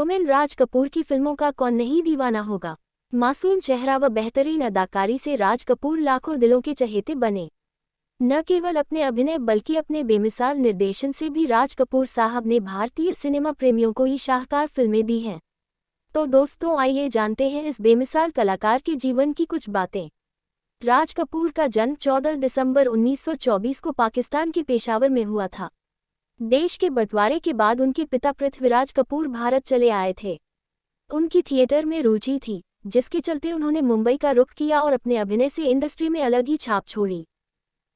Showman Raj Kapoor की फिल्मों का कौन नहीं दीवाना होगा। मासूम चेहरा व बेहतरीन अदाकारी से राज कपूर लाखों दिलों के चहेते बने। न केवल अपने अभिनय बल्कि अपने बेमिसाल निर्देशन से भी राज कपूर साहब ने भारतीय सिनेमा प्रेमियों को ये शाहकार फिल्में दी हैं। तो दोस्तों, आइए जानते हैं इस बेमिसाल कलाकार के जीवन की कुछ बातें। राज कपूर का जन्म 14 दिसंबर 1924 को पाकिस्तान के पेशावर में हुआ था। देश के बंटवारे के बाद उनके पिता पृथ्वीराज कपूर भारत चले आए थे। उनकी थिएटर में रुचि थी, जिसके चलते उन्होंने मुंबई का रुख किया और अपने अभिनय से इंडस्ट्री में अलग ही छाप छोड़ी।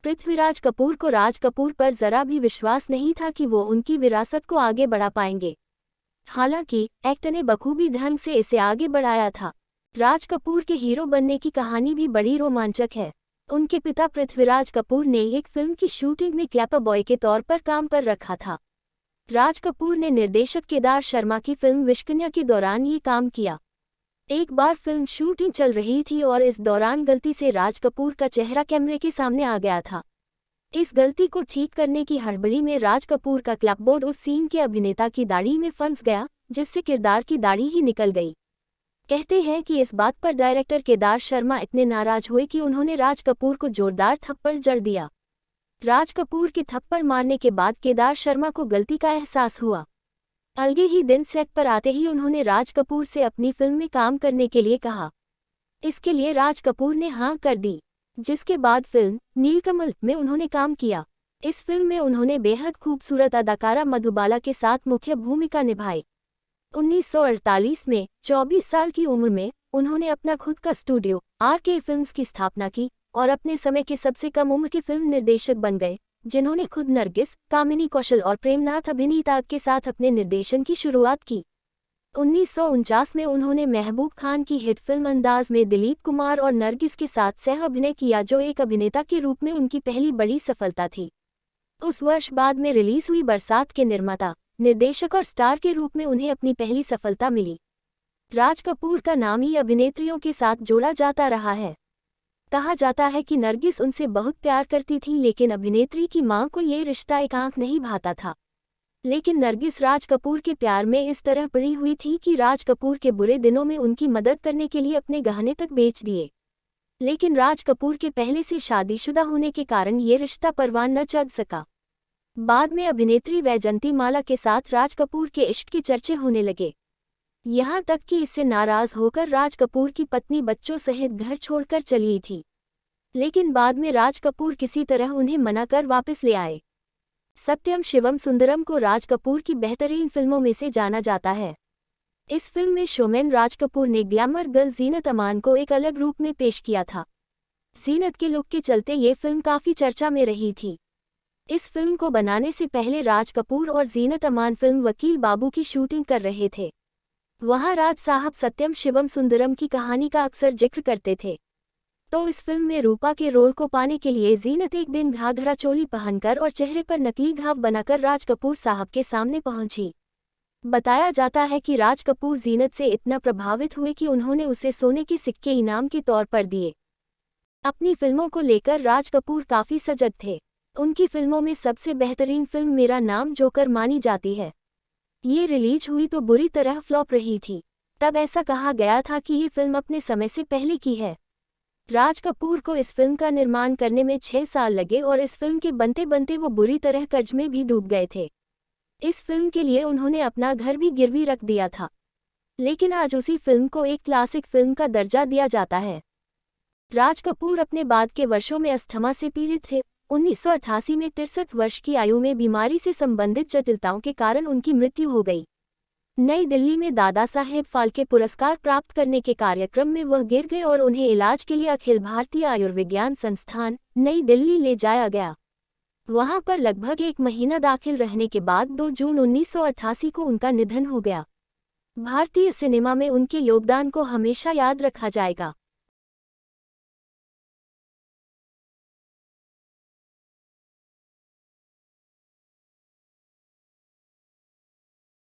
पृथ्वीराज कपूर को राज कपूर पर जरा भी विश्वास नहीं था कि वो उनकी विरासत को आगे बढ़ा पाएंगे। हालांकि एक्टर ने बखूबी ढंग से इसे आगे बढ़ाया था। राज कपूर के हीरो बनने की कहानी भी बड़ी रोमांचक है। उनके पिता पृथ्वीराज कपूर ने एक फिल्म की शूटिंग में क्लैपर बॉय के तौर पर काम कर रखा था। राज कपूर ने निर्देशक केदार शर्मा की फिल्म विश्वकन्या के दौरान ये काम किया। एक बार फिल्म शूटिंग चल रही थी और इस दौरान गलती से राज कपूर का चेहरा कैमरे के सामने आ गया था। इस गलती को ठीक करने की हड़बड़ी में राज कपूर का क्लैपबोर्ड उस सीन के अभिनेता की दाढ़ी में फंस गया, जिससे किरदार की दाढ़ी ही निकल गई। कहते हैं कि इस बात पर डायरेक्टर केदार शर्मा इतने नाराज हुए कि उन्होंने राज कपूर को जोरदार थप्पड़ जड़ दिया। राज कपूर के थप्पड़ मारने के बाद केदार शर्मा को गलती का एहसास हुआ। अगले ही दिन सेट पर आते ही उन्होंने राज कपूर से अपनी फिल्म में काम करने के लिए कहा। इसके लिए राज कपूर ने हाँ कर दी, जिसके बाद फिल्म नीलकमल में उन्होंने काम किया। इस फिल्म में उन्होंने बेहद खूबसूरत अदाकारा मधुबाला के साथ मुख्य भूमिका निभाई। 1948 में 24 साल की उम्र में उन्होंने अपना खुद का स्टूडियो आरके फिल्म्स की स्थापना की और अपने समय के सबसे कम उम्र के फिल्म निर्देशक बन गए, जिन्होंने खुद नरगिस, कामिनी कौशल और प्रेमनाथ अभिनीता के साथ अपने निर्देशन की शुरुआत की। 1949 में उन्होंने महबूब खान की हिट फिल्म अंदाज में दिलीप कुमार और नरगिस के साथ सह अभिनय किया, जो एक अभिनेता के रूप में उनकी पहली बड़ी सफलता थी। उस वर्ष बाद में रिलीज हुई बरसात के निर्माता, निर्देशक और स्टार के रूप में उन्हें अपनी पहली सफलता मिली। राज कपूर का नाम ही अभिनेत्रियों के साथ जोड़ा जाता रहा है। कहा जाता है कि नरगिस उनसे बहुत प्यार करती थी, लेकिन अभिनेत्री की मां को ये रिश्ता एक आंख नहीं भाता था। लेकिन नरगिस राज कपूर के प्यार में इस तरह पड़ी हुई थी कि राज कपूर के बुरे दिनों में उनकी मदद करने के लिए अपने गहने तक बेच दिए। लेकिन राज कपूर के पहले से शादीशुदा होने के कारण ये रिश्ता परवान न चढ़ सका। बाद में अभिनेत्री वैजंती माला के साथ राज कपूर के इश्क के चर्चे होने लगे। यहाँ तक कि इससे नाराज होकर राज कपूर की पत्नी बच्चों सहित घर छोड़कर चली थी। लेकिन बाद में राज कपूर किसी तरह उन्हें मनाकर वापस ले आए। सत्यम शिवम सुंदरम को राज कपूर की बेहतरीन फिल्मों में से जाना जाता है। इस फिल्म में शोमैन राज कपूर ने ग्लैमर गर्ल जीनत अमान को एक अलग रूप में पेश किया था। जीनत के लुक के चलते ये फिल्म काफ़ी चर्चा में रही थी। इस फिल्म को बनाने से पहले राज कपूर और जीनत अमान फिल्म वकील बाबू की शूटिंग कर रहे थे। वहां राज साहब सत्यम शिवम सुंदरम की कहानी का अक्सर जिक्र करते थे। तो इस फिल्म में रूपा के रोल को पाने के लिए जीनत एक दिन घाघरा चोली पहनकर और चेहरे पर नकली घाव बनाकर राज कपूर साहब के सामने पहुंची। बताया जाता है कि राज कपूर जीनत से इतना प्रभावित हुए कि उन्होंने उसे सोने के सिक्के इनाम के तौर पर दिए। अपनी फिल्मों को लेकर राज कपूर काफ़ी सजग थे। उनकी फिल्मों में सबसे बेहतरीन फिल्म मेरा नाम जोकर मानी जाती है। ये रिलीज हुई तो बुरी तरह फ्लॉप रही थी। तब ऐसा कहा गया था कि ये फिल्म अपने समय से पहले की है। राज कपूर को इस फिल्म का निर्माण करने में 6 साल लगे और इस फिल्म के बनते बनते वो बुरी तरह कर्ज में भी डूब गए थे। इस फिल्म के लिए उन्होंने अपना घर भी गिरवी रख दिया था। लेकिन आज उसी फिल्म को एक क्लासिक फिल्म का दर्जा दिया जाता है। राज कपूर अपने बाद के वर्षों में अस्थमा से पीड़ित थे। 1988 में 63 वर्ष की आयु में बीमारी से संबंधित जटिलताओं के कारण उनकी मृत्यु हो गई। नई दिल्ली में दादा साहेब फाल्के पुरस्कार प्राप्त करने के कार्यक्रम में वह गिर गए और उन्हें इलाज के लिए अखिल भारतीय आयुर्विज्ञान संस्थान नई दिल्ली ले जाया गया। वहां पर लगभग 1 महीना दाखिल रहने के बाद 2 जून 1988 को उनका निधन हो गया। भारतीय सिनेमा में उनके योगदान को हमेशा याद रखा जाएगा।